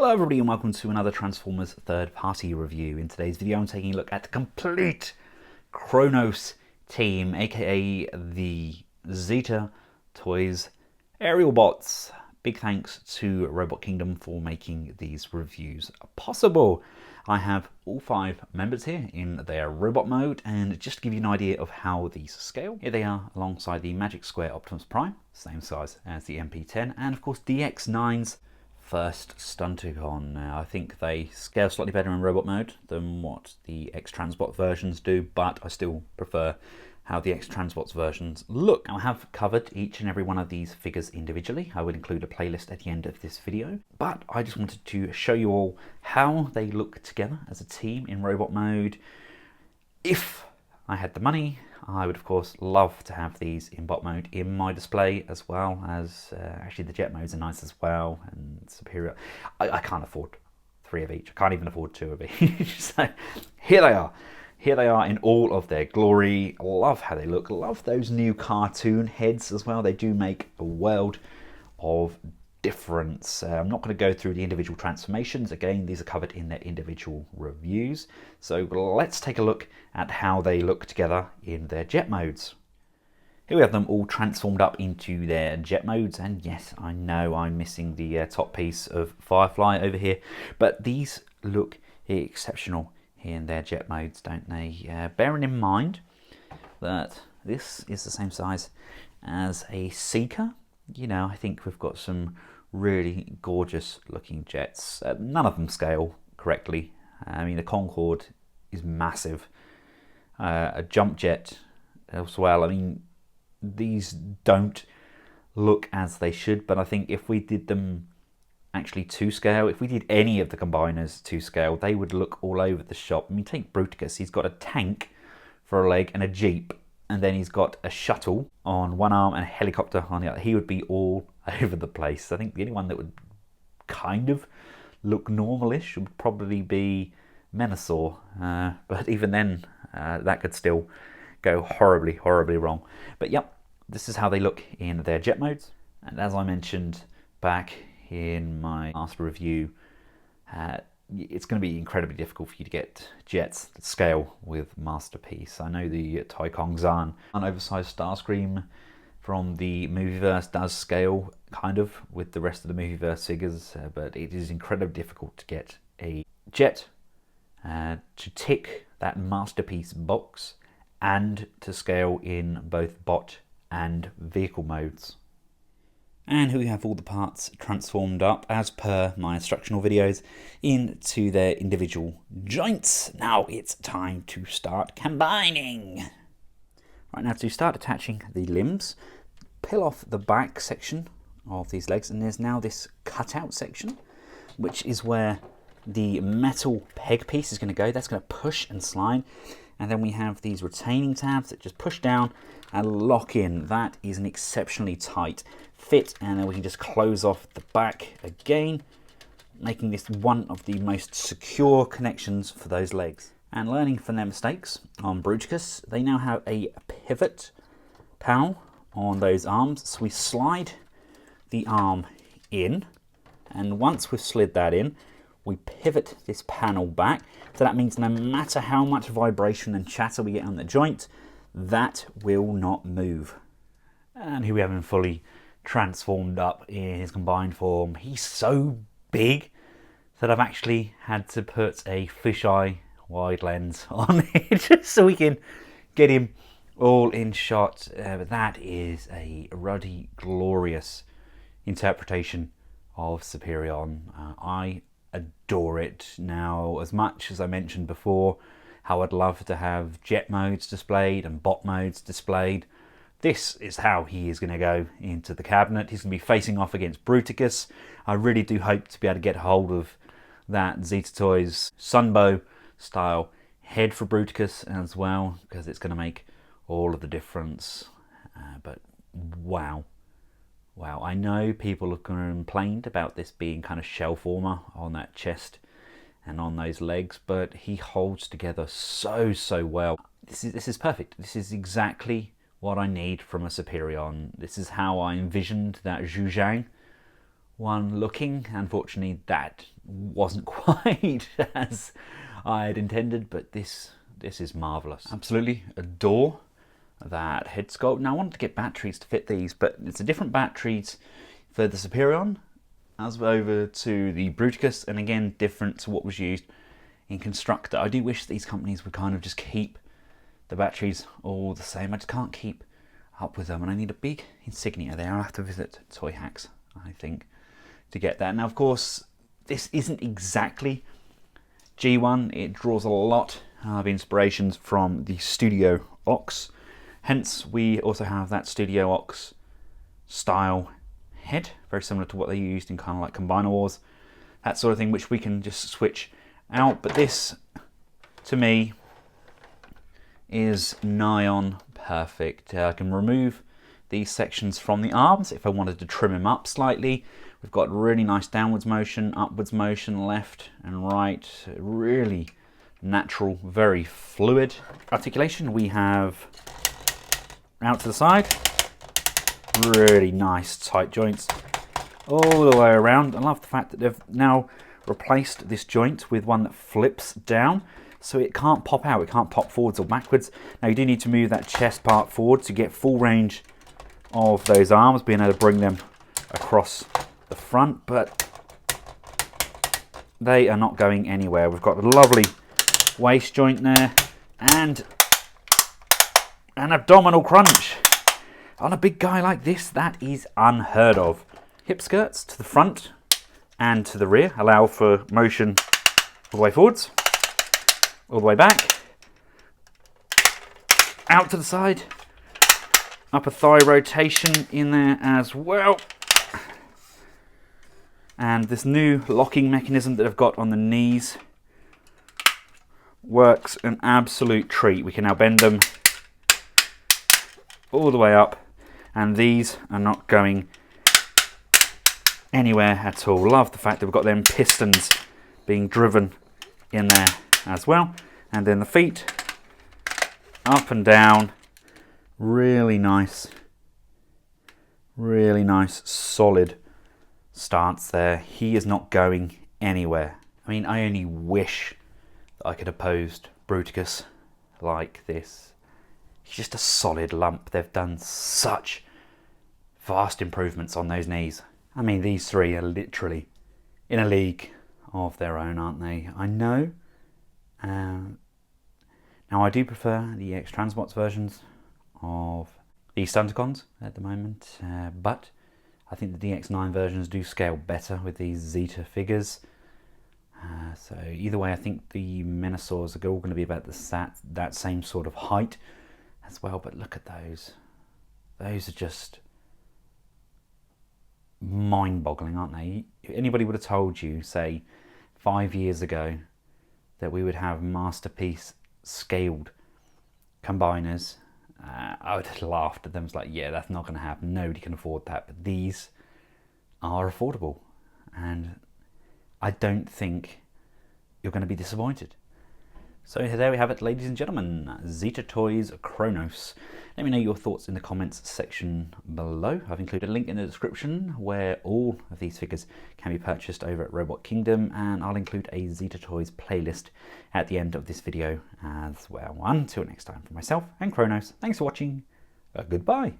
Hello everybody and welcome to another Transformers third-party review. In today's video I'm taking a look at the complete KRONOS team, aka the Zeta Toys aerial bots. Big thanks to Robot Kingdom for making these reviews possible. I have all 5 members here in their robot mode, and just to give you an idea of how these scale, here they are alongside the Magic Square Optimus Prime, same size as the MP10, and of course DX9's first Stunticon. Now, I think they scale slightly better in robot mode than what the X-Transbot versions do, but I still prefer how the X-Transbots versions look. Now, I have covered each and every one of these figures individually. I will include a playlist at the end of this video, but I just wanted to show you all how they look together as a team in robot mode. If I had the money, I would of course love to have these in bot mode in my display, as well as actually the jet modes are nice as well, and Superion. I can't afford 3 of each. I can't even afford 2 of each. So here they are. Here they are in all of their glory. I love how they look. I love those new cartoon heads as well. They do make a world of difference. I'm not going to go through the individual transformations. Again, these are covered in their individual reviews. So let's take a look at how they look together in their jet modes. Here we have them all transformed up into their jet modes, and yes, I know I'm missing the top piece of Firefly over here, but these look exceptional in their jet modes, don't they? Bearing in mind that this is the same size as a Seeker, you know, I think we've got some really gorgeous looking jets. None of them scale correctly. I mean, the Concorde is massive. A jump jet as well. I mean, these don't look as they should, but I think if we did them actually to scale, if we did any of the combiners to scale, they would look all over the shop. I mean, take Bruticus. He's got a tank for a leg and a jeep, and then he's got a shuttle on one arm and a helicopter on the other. He would be all over the place. I think the only one that would kind of look normalish would probably be Menasor, but even then that could still go horribly wrong. But yep, this is how they look in their jet modes, and as I mentioned back in my last review, it's going to be incredibly difficult for you to get jets that scale with Masterpiece. I know the Taikong Zan, an oversized Starscream from the Movieverse, does scale kind of with the rest of the Movieverse figures, but it is incredibly difficult to get a jet to tick that Masterpiece box and to scale in both bot and vehicle modes. And here we have all the parts transformed up, as per my instructional videos, into their individual joints. Now it's time to start combining. Right, now to start attaching the limbs, peel off the back section of these legs, and there's now this cutout section, which is where the metal peg piece is going to go. That's going to push and slide. And then we have these retaining tabs that just push down and lock in. That is an exceptionally tight fit, and then we can just close off the back again, making this one of the most secure connections for those legs. And learning from their mistakes on Bruticus, they now have a pivot panel on those arms. So we slide the arm in, and once we've slid that in, we pivot this panel back. So that means no matter how much vibration and chatter we get on the joint, that will not move. And here we have him fully transformed up in his combined form. He's so big that I've actually had to put a fisheye wide lens on it just so we can get him all in shot. But that is a ruddy, glorious interpretation of Superion. I adore it. Now, as much as I mentioned before how I'd love to have jet modes displayed and bot modes displayed, this is how he is going to go into the cabinet. He's going to be facing off against Bruticus. I really do hope to be able to get hold of that Zeta Toys Sunbow style head for Bruticus as well, because it's going to make all of the difference. But wow. Wow, I know people have complained about this being kind of shell former on that chest and on those legs, but he holds together so well. This is perfect. This is exactly what I need from a Superion. This is how I envisioned that Zhu Zhang one looking. Unfortunately, that wasn't quite as I had intended, but this is marvellous. Absolutely adore that head sculpt. Now I wanted to get batteries to fit these, but it's a different batteries for the Superion as over to the Bruticus, and again different to what was used in Constructor. I do wish these companies would kind of just keep the batteries all the same. I just can't keep up with them, and I need a big insignia there. I'll have to visit Toy Hacks, I think, to get that. Now of course this isn't exactly G1, it draws a lot of inspirations from the Studio Ox, hence we also have that Studio Ox style head, very similar to what they used in kind of like Combiner Wars, that sort of thing, which we can just switch out. But this, to me, is nigh on perfect. I can remove these sections from the arms if I wanted to trim them up slightly. We've got really nice downwards motion, upwards motion, left and right, really natural, very fluid articulation. We have out to the side, really nice tight joints all the way around. I love the fact that they've now replaced this joint with one that flips down, so it can't pop out, it can't pop forwards or backwards. Now you do need to move that chest part forward to get full range of those arms, being able to bring them across the front, but they are not going anywhere. We've got a lovely waist joint there and an abdominal crunch. On a big guy like this, that is unheard of. Hip skirts to the front and to the rear allow for motion all the way forwards, all the way back, out to the side, upper thigh rotation in there as well. And this new locking mechanism that I've got on the knees works an absolute treat. We can now bend them all the way up, and these are not going anywhere at all. Love the fact that we've got them pistons being driven in there as well. And then the feet up and down, really nice solid stance there. He is not going anywhere. I mean, I only wish that I could have posed Bruticus like this. He's just a solid lump. They've done such vast improvements on those knees. I mean, these three are literally in a league of their own, aren't they? I know. Now, I do prefer the X-Transbots versions of the Stunticons at the moment, but I think the DX9 versions do scale better with these Zeta figures. So either way, I think the Menasors are all going to be about that same sort of height as well. But look at those. Those are just mind-boggling, aren't they? If anybody would have told you, say, 5 years ago, that we would have masterpiece scaled combiners, I would have laughed at them. It's like, yeah, that's not going to happen. Nobody can afford that. But these are affordable, and I don't think you're going to be disappointed. So there we have it, ladies and gentlemen, Zeta Toys KRONOS. Let me know your thoughts in the comments section below. I've included a link in the description where all of these figures can be purchased over at Robot Kingdom, and I'll include a Zeta Toys playlist at the end of this video as well. Until next time, for myself and KRONOS, thanks for watching, goodbye.